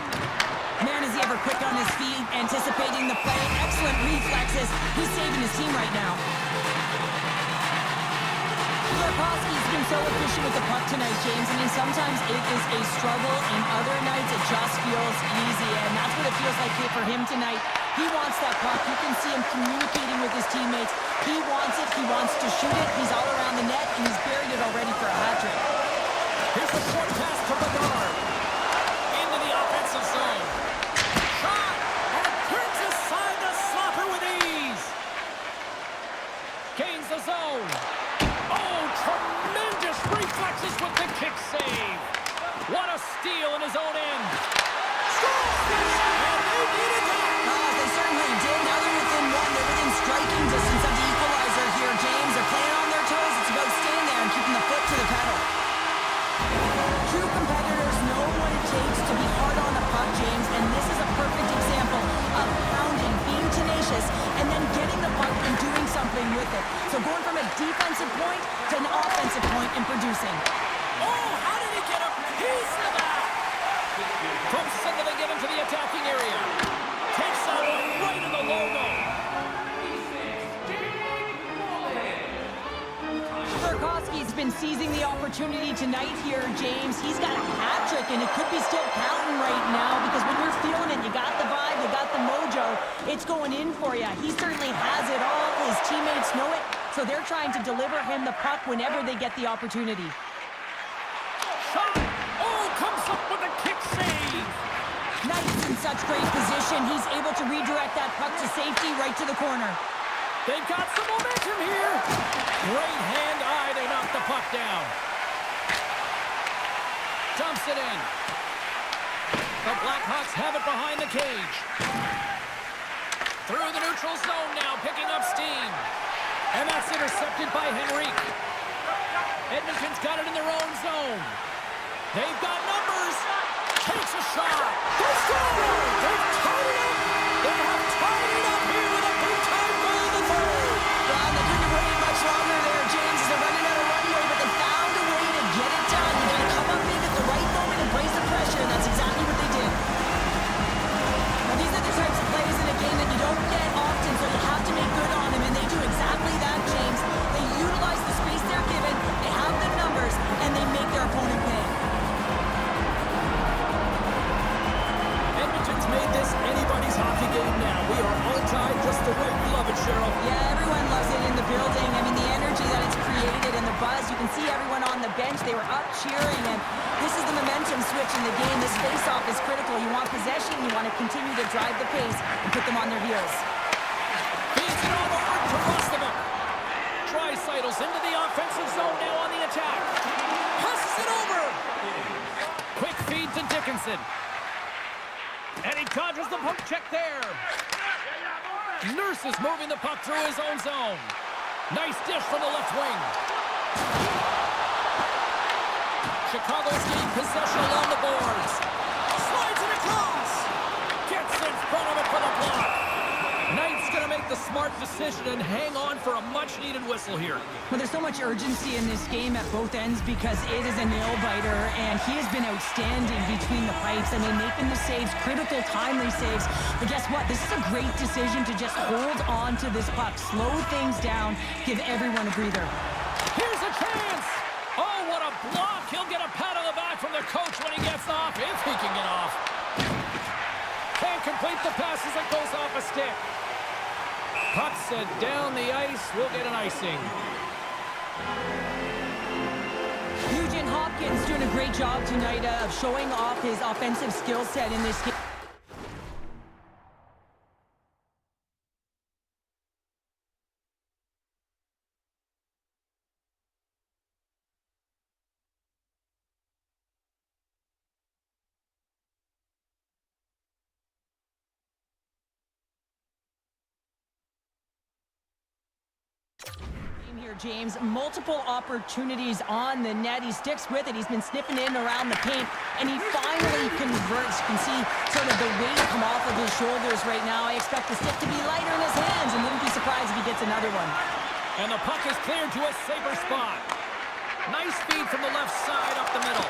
Man, is he ever quick on his feet, anticipating the play. Excellent reflexes. He's saving his team right now. Slavkovsky's been so efficient with the puck tonight, James. I mean, sometimes it is a struggle, and other nights it just feels easy, and that's what it feels like here for him tonight. He wants that puck. You can see him communicating with his teammates. He wants it. He wants to shoot it. He's all around the net, and he's buried it already for a hat-trick. Here's the short pass to Bedard. Into the offensive zone. Shot! And turns aside the slapper with ease. Gains the zone. Oh, tremendous reflexes with the kick save. What a steal in his own end. Scores! And they needed that. They certainly did. Now they're within one. They're within striking distance of the equalizer here, James. They're playing on their toes. It's about staying there and keeping the foot to the pedal. True competitors know what it takes to be hard on the puck, James, and this is a perfect example of pounding, being tenacious, and then getting the puck and doing something with it. So going from a defensive point to an offensive point and producing. Oh, how did he get a piece of that? Pumps it, they get into the attacking area. Takes that one right in the logo. Burakovsky's been seizing the opportunity tonight here, James. He's got a hat trick, and it could be still counting right now because when you're feeling it, you got the vibe, you got the mojo, it's going in for you. He certainly has it all. His teammates know it, so they're trying to deliver him the puck whenever they get the opportunity. Shot! Oh, comes up with a kick save! Knight's in such great position. He's able to redirect that puck to safety right to the corner. They've got some momentum here. Great hand-eye, they knock the puck down. Dumps it in. The Blackhawks have it behind the cage. Through the neutral zone now, picking up steam. And that's intercepted by Henrique. Edmonton's got it in their own zone. They've got numbers. Takes a shot. They score! They've tied it up. They have tied it up here with a big-time goal in the third. Well, they couldn't have waited much longer there, James. They're running out of runway, but they found a way to get it done. They're going to come up big at the right moment and brace the pressure, and that's exactly what they did. Now, these are the types of plays in a game that you don't get often, so you have to make good on them, and they do exactly that, James. They utilize the space they're given, they have the numbers, and they make their opponent pay. Edmonton's made this anybody's hockey game now. We are all tied just the way we love it, Cheryl. Yeah, everyone loves it in the building. I mean, the energy that it's created and the buzz. You can see everyone on the bench. They were up cheering, and this is the momentum switch in the game. This face-off is critical. You want possession. You want to continue to drive the pace and put them on their heels. Feeds it all over to Rostovich. Draisaitl into the offensive zone now on the attack. Passes it over. Quick feed to Dickinson. And he dodges the poke check there. Nurse is moving the puck through his own zone. Nice dish from the left wing. Chicago's gained possession along the boards. Slides it across. Gets in front of it for the block. Knight's going to make the smart decision and hang on for a much-needed whistle here. Well, there's so much urgency in this game at both ends because it is a nail-biter, and he has been outstanding between the pipes. I mean, making the saves, critical, timely saves. But guess what? This is a great decision to just hold on to this puck, slow things down, give everyone a breather. Here's a chance! Oh, what a block! He'll get a pat on the back from the coach when he gets off, if he can get off. Can't complete the pass as it goes off a stick. Puck set down the ice. We'll get an icing. Nugent Hopkins doing a great job tonight of showing off his offensive skill set in this game. Here, James, multiple opportunities on the net. He sticks with it. He's been sniffing in around the paint, and he finally converts. You can see sort of the weight come off of his shoulders right now. I expect the stick to be lighter in his hands, and wouldn't be surprised if he gets another one. And the puck is cleared to a safer spot. Nice feed from the left side up the middle.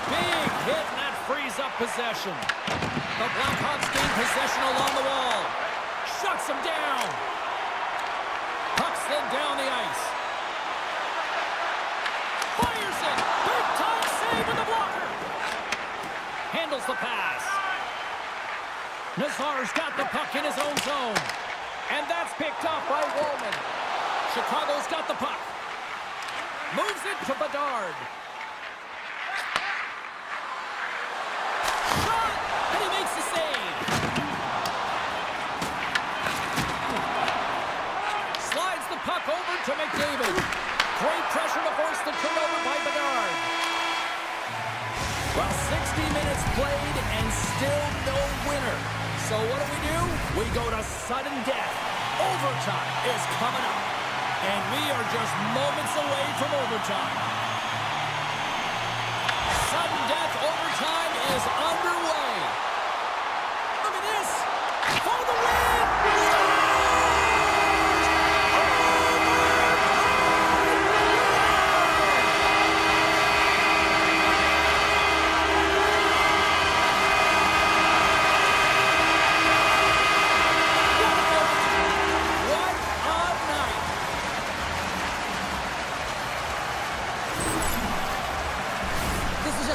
Big hit, and that frees up possession. The Blackhawks gain possession along the wall. Shuts him down. Puck slid down the ice. Fires it. Big time save with the blocker. Handles the pass. Nazar's got the puck in his own zone. And that's picked up by Woolman. Chicago's got the puck. Moves it to Bedard. Shot! And he makes the save. Slides the puck over to McDavid. Great pressure to force the turnover by Bedard. Well, 60 minutes played and still no winner. So what do? We go to sudden death. Overtime is coming up. And we are just moments away from overtime. Sudden death overtime is underway. Look at this. For the win!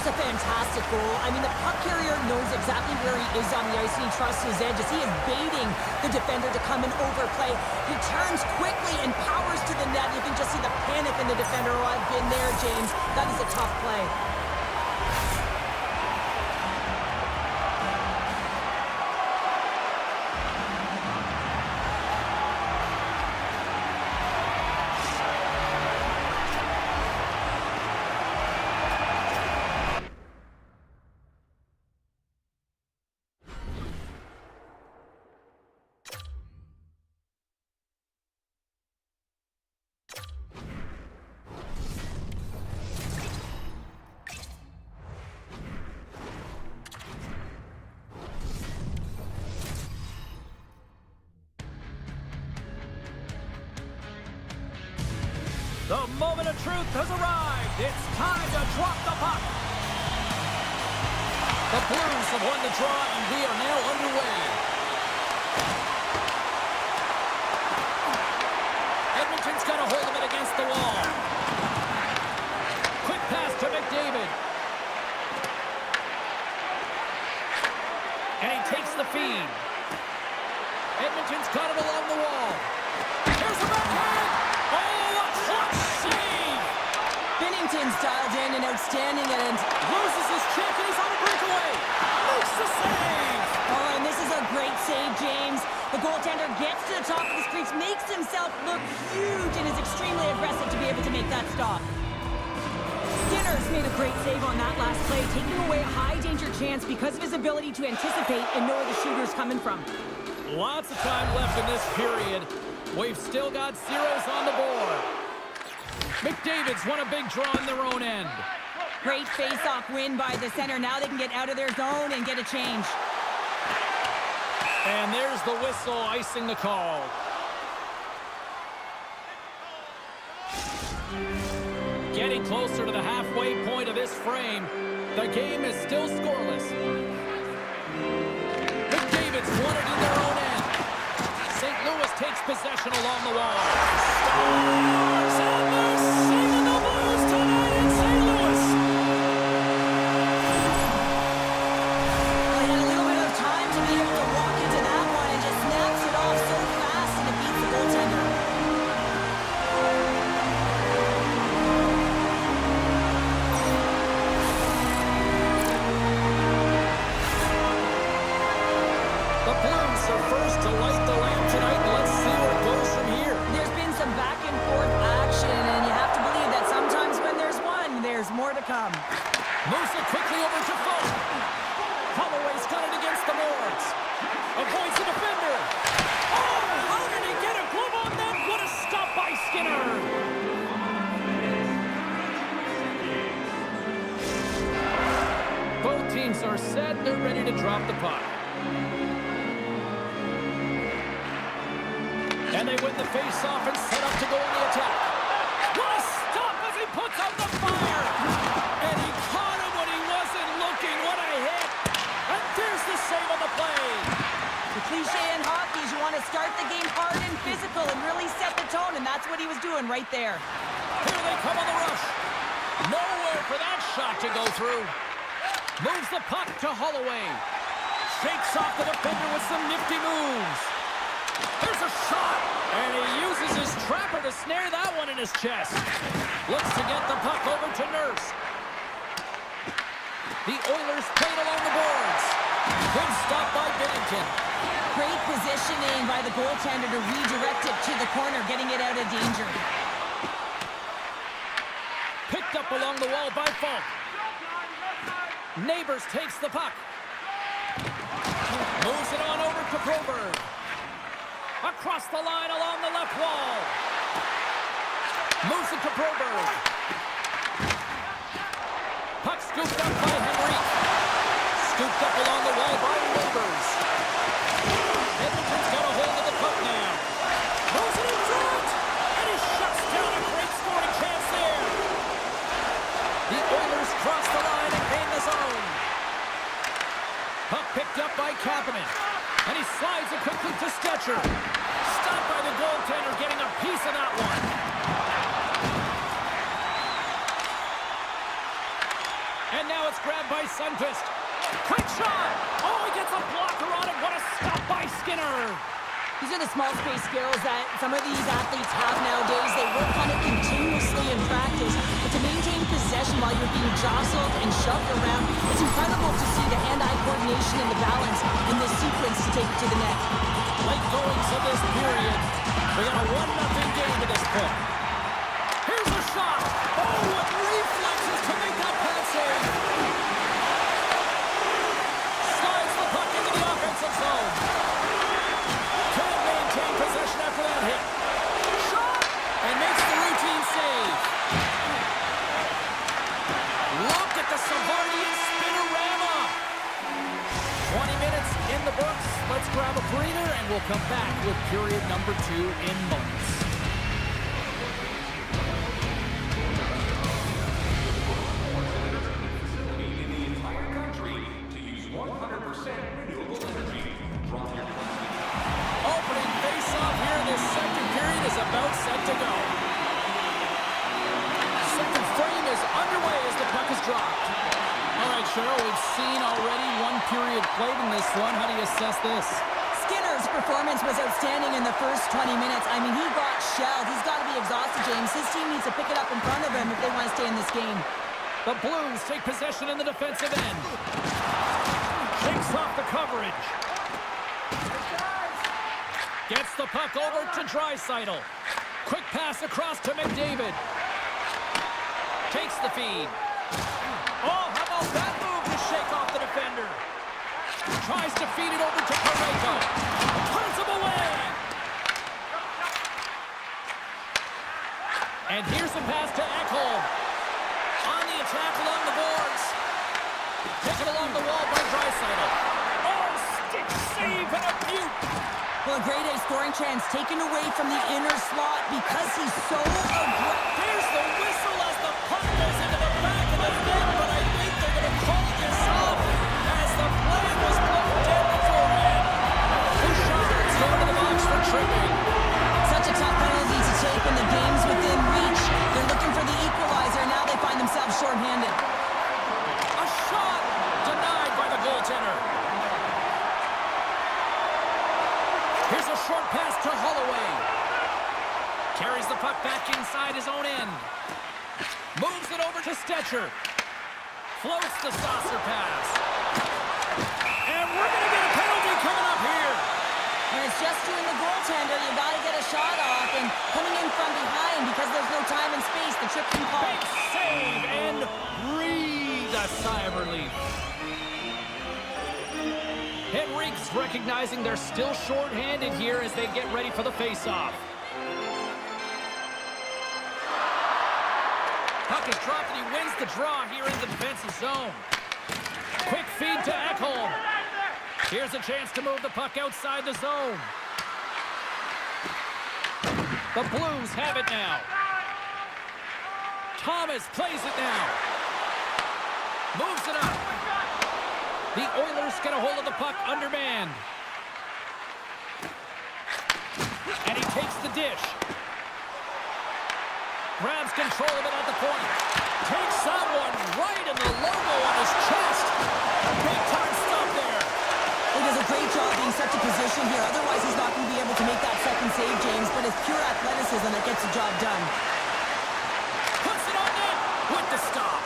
Just a fantastic goal. I mean, the puck carrier knows exactly where he is on the ice, and he trusts his edges. He is baiting the defender to come and overplay. He turns quickly and powers to the net. You can just see the panic in the defender. Oh, I've been there, James. That is a tough play. The moment of truth has arrived. It's time to drop the puck. The Blues have won the draw, and we are now underway. Edmonton's got a hold of it against the wall. Quick pass to McDavid. And he takes the feed. Edmonton's got it along the wall. Here's the backhand. Oh, a clutch save! Binnington's dialed in and outstanding, and Loses his check, and he's on a breakaway. Makes the save! oh, and this is a great save, James. The goaltender gets to the top of the crease, makes himself look huge, and is extremely aggressive to be able to make that stop. Skinner's made a great save on that last play, taking away a high-danger chance because of his ability to anticipate and know where the shooter's coming from. Lots of time left in this period. We've still got zeros on the board. McDavid's won a big draw in their own end. Great face-off win by the center. Now they can get out of their zone and get a change. And there's the whistle icing the call. Getting closer to the halfway point of this frame. The game is still scoreless. McDavid's won it in their own end. St. Louis takes possession along the wall. Stars and they're singing the Blues tonight in St. Louis. Well, he had a little bit of time to be able to walk into that one and just snaps it off so fast and it beats the goaltender. The Blues are first to light the lamp tonight. Let's see where it goes from here. There's been some back and forth action, and you have to believe that sometimes when there's one, there's more to come. Moves it quickly over to Folk. Holloway's got it against the boards. Avoids the defender. Oh, how did he get a glove on that? What a stop by Skinner. Both teams are set. They're ready to drop the puck. And they win the face-off and set up to go on the attack. What a stop as he puts out the fire! And he caught him when he wasn't looking. What a hit! And there's the save on the play. The cliche in hockey is you want to start the game hard and physical and really set the tone, and that's what he was doing right there. Here they come on the rush. Nowhere for that shot to go through. Moves the puck to Holloway. Shakes off the defender with some nifty moves. There's a shot, and he uses his trapper to snare that one in his chest. Looks to get the puck over to Nurse. The Oilers played along the boards. Good stop by Binnington. Great positioning by the goaltender to redirect it to the corner, getting it out of danger. Picked up along the wall by Folk. Neighbors takes the puck. Moves it on over to Broberg. Across the line along the left wall. Moves it to Broberg. Puck scooped up by Henry. Scooped up along the wall by Neighbors. Edmonton's got a hold of the puck now. Moves it in front. And he shuts down a great scoring chance there. The Oilers cross the line and gain the zone. Puck picked up by Kapanen. And he slides it quickly to Stetcher. Stopped by the goaltender, getting a piece of that one. And now it's Sundqvist. Quick shot. Oh, he gets a blocker on it. What a stop by Skinner. These are the small space skills that some of these athletes have nowadays. They work on it continuously in practice. But to maintain possession while you're being jostled and shoved around, it's incredible to see the hand-eye coordination and the balance in this sequence to take it to the net. Late goings of this period. We got a 1-0 game to this point. Here's a shot. Oh, with reflexes to make that pass save. Slides the puck into the offensive zone. Can't maintain possession after that hit. Shot! And makes the routine save. Look at the Savardian spinorama. 20 minutes in the books. Let's grab a breather and we'll come back with period number 2 in moments. Opening face-off here in this second period is about set to go. Second frame is underway as the puck is dropped. All right, Cheryl, we've seen already one period played in this one. How do you assess this? Skinner's performance was outstanding in the first 20 minutes. I mean, he got shelled. He's got to be exhausted, James. His team needs to pick it up in front of him if they want to stay in this game. The Blues take possession in the defensive end. Shakes off the coverage. Gets the puck over to Draisaitl. Quick pass across to McDavid. Takes the feed. Oh, how about that move to shake off the defender? Tries to feed it over to Parayko. Turns him away. And here's a pass to Ekholm. On the attack along the boards. Taken along the wall by Draisaitl. Oh, stick save and a beaut. Well, a grade A scoring chance taken away from the inner slot because he's so aggressive. Here's the whistle as the puck goes into the back of the net, but I think they're going to call this off as the play was blown dead beforehand. Bouchard's going to the box for tripping. Such a tough penalty to take when the game's within reach. They're looking for the equalizer. Now they find themselves shorthanded. A shot denied by the goaltender. Here's a short pass to Holloway. Carries the puck back inside his own end. Moves it over to Stetcher. Floats the saucer pass. And we're going to get a penalty coming up here. And it's just doing the goaltender. You got to get a shot off. And coming in from behind because there's no time and space. The trip can call. Big save and breathe a sigh of relief. Henrique's recognizing they're still short-handed here as they get ready for the face-off. Puck is dropped and he wins the draw here in the defensive zone. Quick feed to Ekholm. Here's a chance to move the puck outside the zone. The Blues have it now. Thomas plays it now. Moves it up. The Oilers get a hold of the puck undermanned. And he takes the dish. Grabs control of it at the point. Takes that one right in the logo on his chest. Big time stop there. He does a great job being such a position here. Otherwise, he's not going to be able to make that second save, James. But it's pure athleticism that gets the job done. Puts it on net with the stop.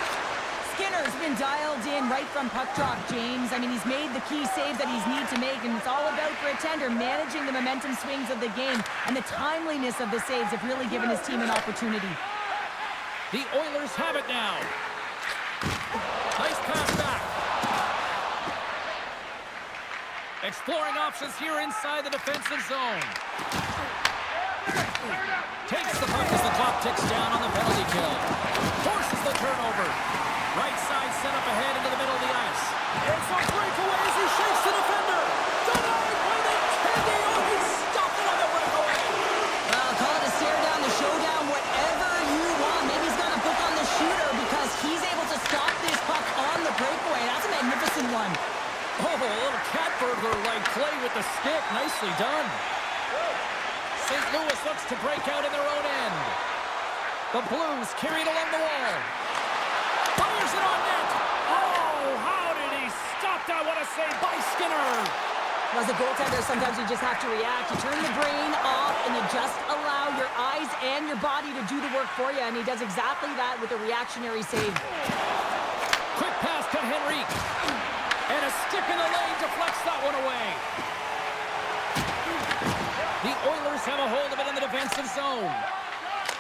Skinner's been dialed in right from puck drop, James. I mean, he's made the key saves that he's need to make, and it's all about for a tender managing the momentum swings of the game, and the timeliness of the saves have really given his team an opportunity. The Oilers have it now. Nice pass back. Exploring options here inside the defensive zone. Takes the puck as the clock ticks down on the penalty kill. Forces the turnover. Right side set up ahead into the middle of the ice. It's a breakaway as he shakes the defender. Denied by the Teddy. Oh, he stopped it on the breakaway. Well, call it a stare down, the showdown, whatever you want. Maybe he's got a book on the shooter because he's able to stop this puck on the breakaway. That's a magnificent one. Oh, a little cat burglar-like play with the stick. Nicely done. St. Louis looks to break out in their own end. The Blues carry it along the wall. Fires it on net. Oh, how Stop that. What a save by Skinner. As a goaltender, sometimes you just have to react. You turn the brain off and you just allow your eyes and your body to do the work for you, and he does exactly that with a reactionary save. Quick pass to Henrique. And a stick in the lane deflects that one away. The Oilers have a hold of it in the defensive zone.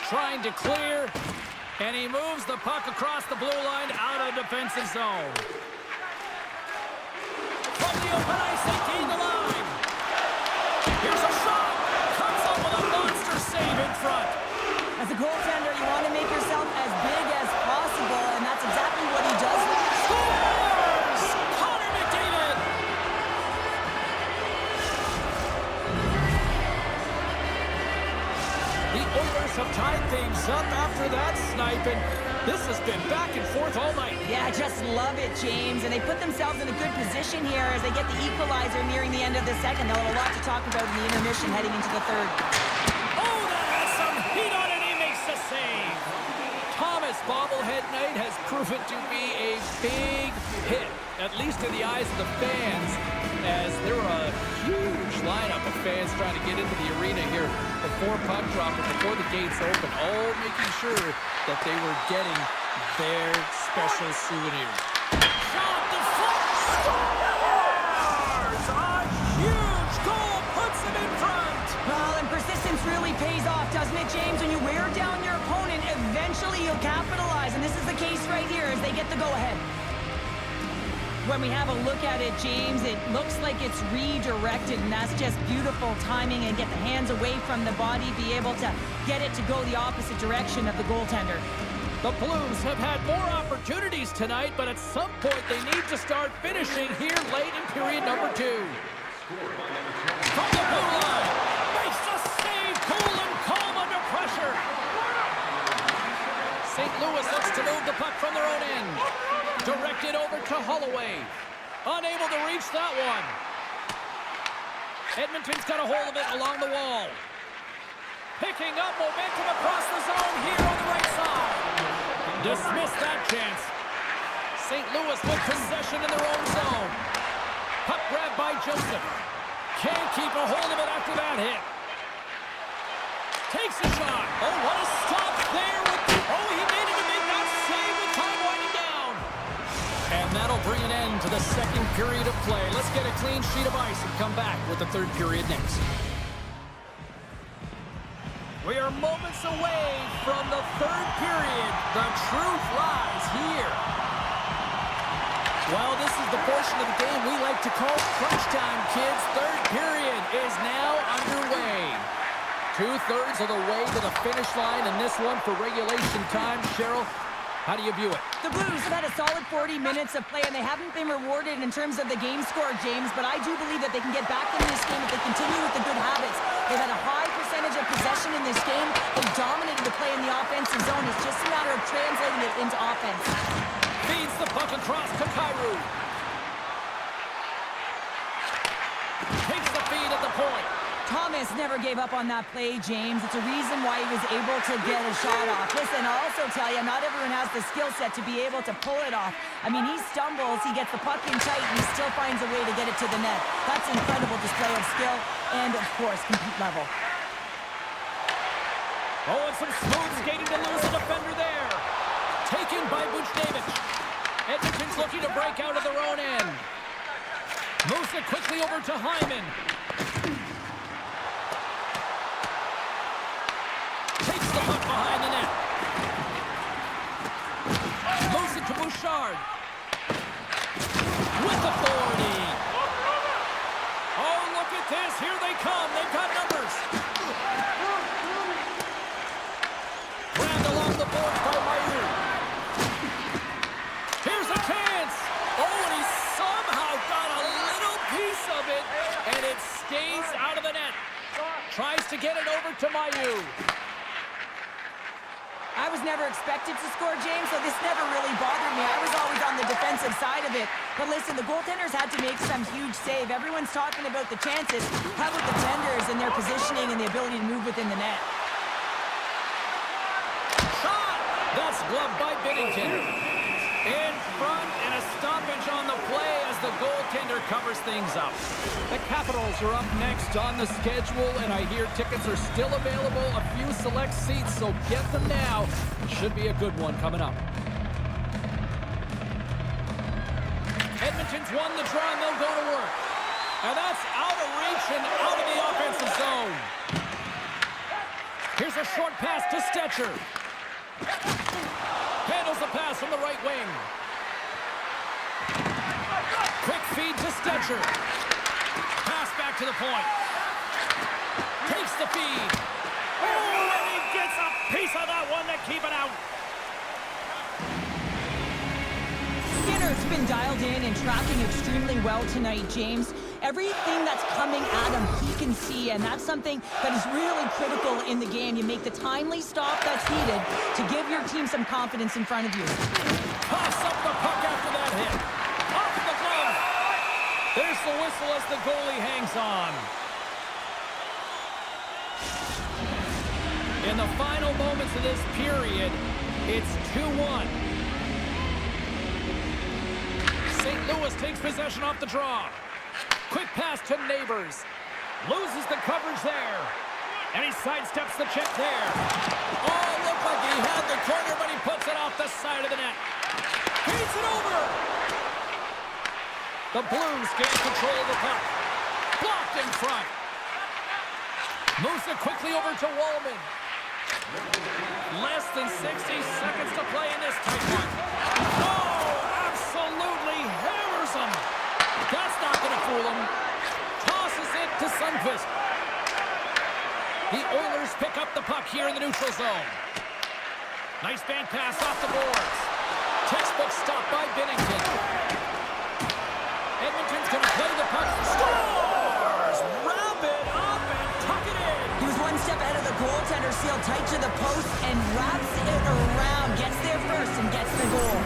Trying to clear, and he moves the puck across the blue line out of the defensive zone. From the open ice, they gain the line. Here's a shot. Comes up with a monster save in front. As a goaltender, you want to make yourself as big as possible, and that's exactly what he does. Scores! Connor McDavid! The Oilers have tied things up after that snipe, and this has been back and forth all night. Yeah, just love it, James. And they put themselves in a good position here as they get the equalizer nearing the end of the second. They'll have a lot to talk about in the intermission heading into the third. Oh, that has some heat on it. He makes the save. Thomas bobblehead night has proven to be a big hit, at least in the eyes of the fans, as there are a huge lineup of fans trying to get into the arena here before puck drop and before the gates open, all making sure that they were getting their special souvenir. Shot deflects, scores! A huge goal puts them in front. Well, and persistence really pays off, doesn't it, James? When you wear down your opponent, eventually you'll capitalize, and this is the case right here as they get the go-ahead. When we have a look at it, James, it looks like it's redirected, and that's just beautiful timing, and get the hands away from the body, be able to get it to go the opposite direction of the goaltender. The Blues have had more opportunities tonight, but at some point they need to start finishing here late in period number 2. From the blue line, makes the save, cool and calm under pressure. St. Louis looks to move the puck from their own end. Directed over to Holloway. Unable to reach that one. Edmonton's got a hold of it along the wall. Picking up momentum across the zone here on the right side. Dismissed that chance. St. Louis with possession in their own zone. Puck grab by Joseph. Can't keep a hold of it after that hit. Takes a shot. Oh, what a stop there. Oh, he needed to make that save with time winding down. And that'll bring an end to the second period of play. Let's get a clean sheet of ice and come back with the third period next. We are moments away from the third period. The truth lies here. Well, this is the portion of the game we like to call crunch time, kids. Third period is now underway. 2/3 of the way to the finish line in this one for regulation time. Cheryl, how do you view it? The Blues have had a solid 40 minutes of play, and they haven't been rewarded in terms of the game score, James, but I do believe that they can get back into this game if they continue with the good habits. They've had a high percentage of possession in this game. They've dominated the play in the offensive zone. It's just a matter of translating it into offense. Feeds the puck across to Kyrou. Takes the feed at the point. Thomas never gave up on that play, James. It's a reason why he was able to get a shot off. Listen, I'll also tell you, not everyone has the skill set to be able to pull it off. I mean, he stumbles, he gets the puck in tight, and he still finds a way to get it to the net. That's an incredible display of skill and, of course, compete level. Oh, and some smooth skating to lose a defender there. Taken by Buchnevich. Edmonton's looking to break out of their own end. Moves it quickly over to Hyman. Takes the puck behind the net. Moves it to Bouchard. With authority. Oh, look at this. Here they come. They've got numbers. Grabbed along the boards by Mayer. Here's a chance. Oh, and he somehow got a little piece of it, and it stays out of the net. Tries to get it over to Mayer. I was never expected to score, James, so this never really bothered me. I was always on the defensive side of it. But listen, the goaltenders had to make some huge save. Everyone's talking about the chances. How about the defenders and their positioning and the ability to move within the net? Shot! That's gloved by Binnington. In front, and a stoppage on the play as the goaltender covers things up. The Capitals are up next on the schedule, and I hear tickets are still available. A few select seats, so get them now. Should be a good one coming up. Edmonton's won the draw, and they'll go to work. And that's out of reach and out of the offensive zone. Here's a short pass to Stetcher. Handles the pass from the right wing. Quick feed to Stetcher. Pass back to the point. Takes the feed. Oh, and he gets a piece of that one to keep it out. Skinner's been dialed in and tracking extremely well tonight, James. Everything that's coming at him, he can see, and that's something that is really critical in the game. You make the timely stop that's needed to give your team some confidence in front of you. Toss up the puck after that hit. Off the glove. There's the whistle as the goalie hangs on. In the final moments of this period, it's 2-1. St. Louis takes possession off the draw. Quick pass to Neighbors. Loses the coverage there. And he sidesteps the check there. Oh, looked like he had the corner, but he puts it off the side of the net. Beats it over. The Blues gain control of the puck. Blocked in front. Moves it quickly over to Wallman. Less than 60 seconds to play in this tight one. Oh, absolutely hammers him. That's not going to fool him. Tosses it to Sundqvist. The Oilers pick up the puck here in the neutral zone. Nice bank pass off the boards. Textbook stop by Binnington. Edmonton's going to play the puck. Scores! Wrap it up and tuck it in. He was one step ahead of the goaltender, sealed tight to the post, and wraps it around. Gets there first and gets the goal.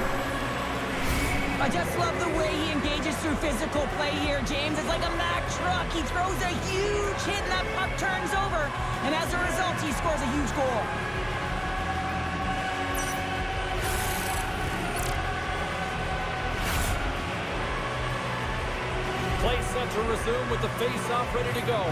I just love the way he engages through physical play here, James. It's like a Mack truck. He throws a huge hit and that puck turns over. And as a result, he scores a huge goal. Play set to resume with the face-off ready to go.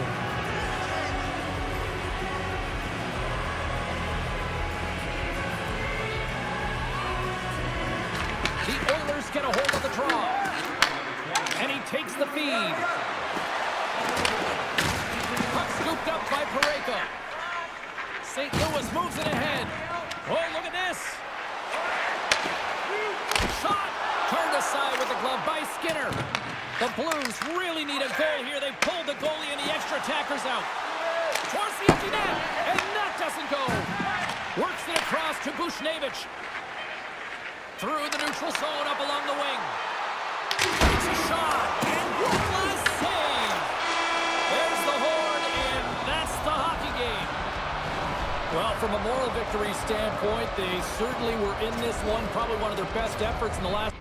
Get a hold of the draw. And he takes the feed. Puck scooped up by Parayko. St. Louis moves it ahead. Oh, look at this. Shot. Turned aside with the glove by Skinner. The Blues really need a goal here. They pulled the goalie and the extra attackers out. Towards the empty net. And that doesn't go. Works it across to Bushnevich. Through the neutral zone, up along the wing. Takes a shot, and one last save. There's the horn, and that's the hockey game. Well, from a moral victory standpoint, they certainly were in this one, probably one of their best efforts in the last...